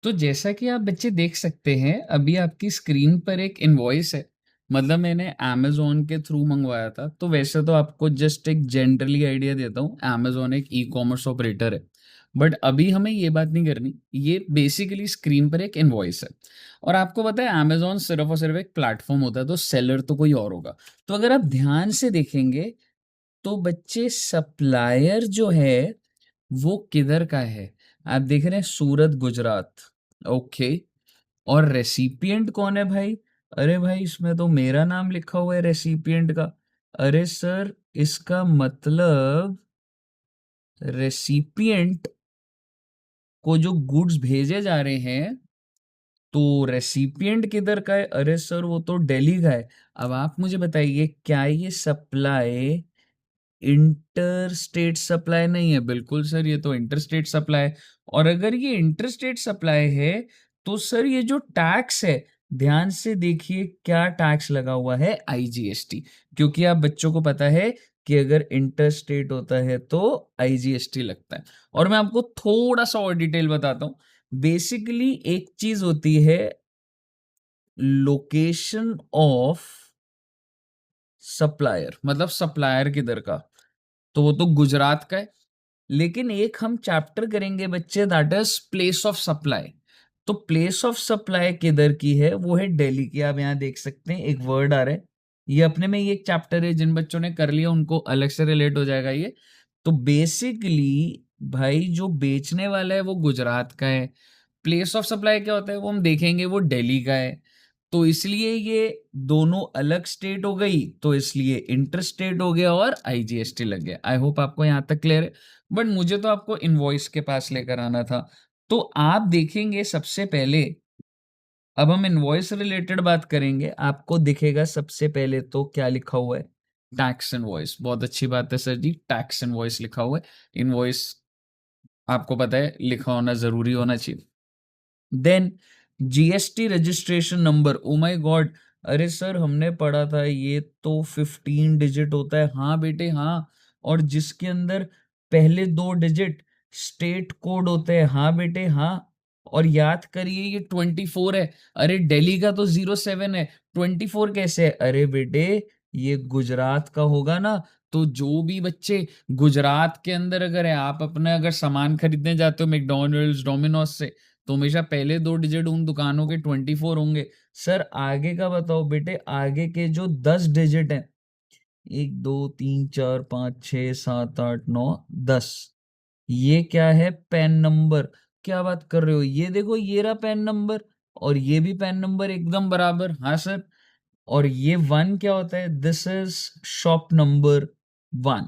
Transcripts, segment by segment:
तो जैसा कि आप बच्चे देख सकते हैं, अभी आपकी स्क्रीन पर एक इनवॉइस है। मतलब मैंने अमेज़न के थ्रू मंगवाया था। तो वैसे तो आपको जस्ट एक जनरली आइडिया देता हूँ, अमेज़न एक ई-कॉमर्स ऑपरेटर है। बट अभी हमें ये बात नहीं करनी, ये बेसिकली स्क्रीन पर एक इनवॉइस है। और आपको पता है अमेज़न सिर्फ़ और सिर्फ़ एक प्लेटफ़ॉर्म होता है, तो सेलर तो कोई और होगा। तो अगर आप ध्यान से देखेंगे, तो बच्चे सप्लायर जो है वो किधर का है? आप देख रहे हैं सूरत, गुजरात। ओके। और रेसिपिएंट कौन है भाई? अरे भाई इसमें तो मेरा नाम लिखा हुआ है रेसिपिएंट का। अरे सर, इसका मतलब रेसिपिएंट को जो गुड्स भेजे जा रहे हैं, तो रेसिपिएंट किधर का है? अरे सर वो तो दिल्ली का है। अब आप मुझे बताइए, क्या ये सप्लाई इंटर स्टेट सप्लाई नहीं है? बिल्कुल सर, ये तो इंटर स्टेट सप्लाई है। और अगर ये इंटर स्टेट सप्लाई है, तो सर ये जो टैक्स है, ध्यान से देखिए क्या टैक्स लगा हुआ है, आईजीएसटी। क्योंकि आप बच्चों को पता है कि अगर इंटर स्टेट होता है तो आईजीएसटी लगता है। और मैं आपको थोड़ा सा और डिटेल बताता हूँ। बेसिकली एक चीज होती है लोकेशन ऑफ सप्लायर, मतलब सप्लायर किधर का, तो वो तो गुजरात का है। लेकिन एक हम चैप्टर करेंगे बच्चे, that is place of supply. तो प्लेस ऑफ सप्लाई किधर की है? वो है दिल्ली की। आप यहाँ देख सकते हैं एक वर्ड आ रहा है, ये अपने में ही एक चैप्टर है। जिन बच्चों ने कर लिया उनको अलग से रिलेट हो जाएगा ये। तो बेसिकली भाई जो बेचने वाला है वो गुजरात का है। प्लेस ऑफ सप्लाई क्या होता है वो हम देखेंगे, वो दिल्ली का है। तो इसलिए ये दोनों अलग स्टेट हो गई, तो इसलिए इंटर स्टेट हो गया और आईजीएसटी लग गया। आई होप आपको यहां तक क्लियर है। बट मुझे तो आपको इनवॉइस के पास लेकर आना था। तो आप देखेंगे सबसे पहले, अब हम इनवॉइस रिलेटेड बात करेंगे, आपको दिखेगा सबसे पहले तो क्या लिखा हुआ है, टैक्स इनवॉइस। बहुत अच्छी बात है सर जी, टैक्स इनवॉइस लिखा हुआ है। इनवॉइस आपको पता है लिखा होना जरूरी होना चाहिए। Then GST registration number. Oh my God, अरे सर हमने पढ़ा था ये तो 15 डिजिट होता है। हाँ बेटे हाँ। और जिसके अंदर पहले 2 डिजिट स्टेट कोड होते हैं। हाँ बेटे हाँ। और याद करिए ये 24 है। अरे दिल्ली का तो 07 है, 24 कैसे है? अरे बेटे ये गुजरात का होगा ना। तो जो भी बच्चे गुजरात के अंदर अगर है, आप अपने अगर सामान खरीदने जाते हो मैकडॉनल्ड्स डोमिनोज से, तो हमेशा पहले 2 डिजिट उन दुकानों के 24 होंगे। सर आगे का बताओ बेटे, आगे के जो 10 डिजिट हैं, 1 2 3 4 5 6 7 8 9 10, ये क्या है? Pan number. क्या बात कर रहे हो? ये देखो ये रहा पैन नंबर, और ये भी पैन नंबर एकदम बराबर। हाँ सर। और ये 1 क्या होता है? This is shop number 1।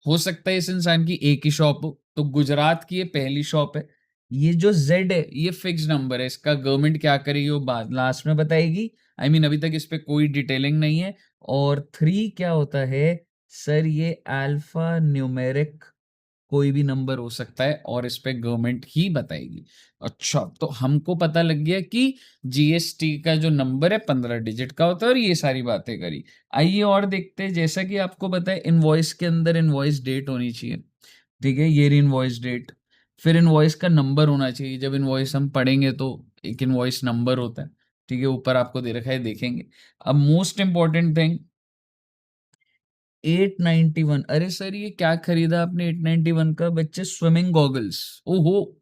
हो सकता है इस इंसान की एक ही शॉप हो, तो गुजरात की ये पहली शॉप है। ये जो जेड है ये फिक्स नंबर है, इसका गवर्नमेंट क्या करेगी वो बात लास्ट में बताएगी। आई मीन अभी तक इस पे कोई डिटेलिंग नहीं है। और 3 क्या होता है? सर ये अल्फा न्यूमेरिक कोई भी नंबर हो सकता है, और इस पे गवर्नमेंट ही बताएगी। अच्छा, तो हमको पता लग गया कि जीएसटी का जो नंबर है 15 डिजिट का होता है, और ये सारी बातें करी। आइए और देखते हैं। जैसा कि आपको पता है इनवॉइस के अंदर इनवॉइस डेट होनी चाहिए। ठीक है, ये रही इनवॉइस डेट। फिर इनवॉइस का नंबर होना चाहिए। जब इनवॉइस हम पढ़ेंगे तो एक इनवॉइस नंबर होता है। ठीक है, ऊपर आपको दे रखा है, देखेंगे। अब मोस्ट इंपॉर्टेंट थिंग, 891। अरे सर ये क्या खरीदा आपने 891 का? बच्चे स्विमिंग गॉगल्स। ओहो।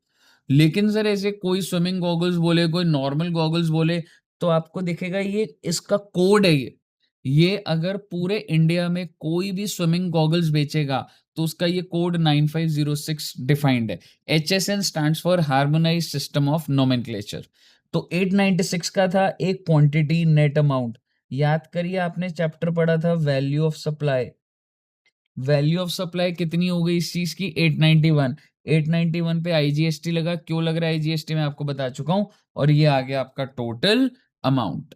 लेकिन सर ऐसे कोई स्विमिंग गॉगल्स बोले, कोई नॉर्मल गॉगल्स बोले, तो आपको दिखेगा ये इसका कोड है। ये अगर पूरे इंडिया में कोई भी स्विमिंग गॉगल्स बेचेगा, तो उसका ये कोड 9506 डिफाइंड है। HSN stands for harmonise system of nomenclature. तो 896 का था एक क्वांटिटी नेट अमाउंट। याद करिए आपने चैप्टर पढ़ा था value of supply. Value of supply कितनी हो गई इस चीज की? 891। 891 पे आईजीएसटी लगा। क्यों लग रहा है आईजीएसटी, मैं आपको बता चुका हूं। और ये आ गया आपका टोटल अमाउंट।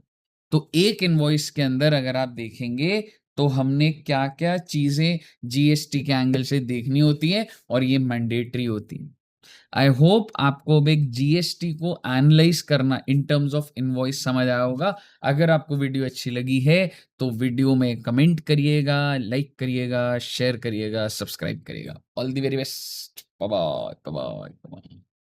तो एक इनवॉइस के अंदर अगर आप देखेंगे, तो हमने क्या क्या चीजें जीएसटी के एंगल से देखनी होती है, और ये मैंडेटरी होती है। आई होप आपको अब एक जीएसटी को एनालाइज करना इन टर्म्स ऑफ इनवॉइस समझ आया होगा। अगर आपको वीडियो अच्छी लगी है, तो वीडियो में कमेंट करिएगा, लाइक करिएगा, शेयर करिएगा, सब्सक्राइब करिएगा। All the very best. Bye bye bye bye.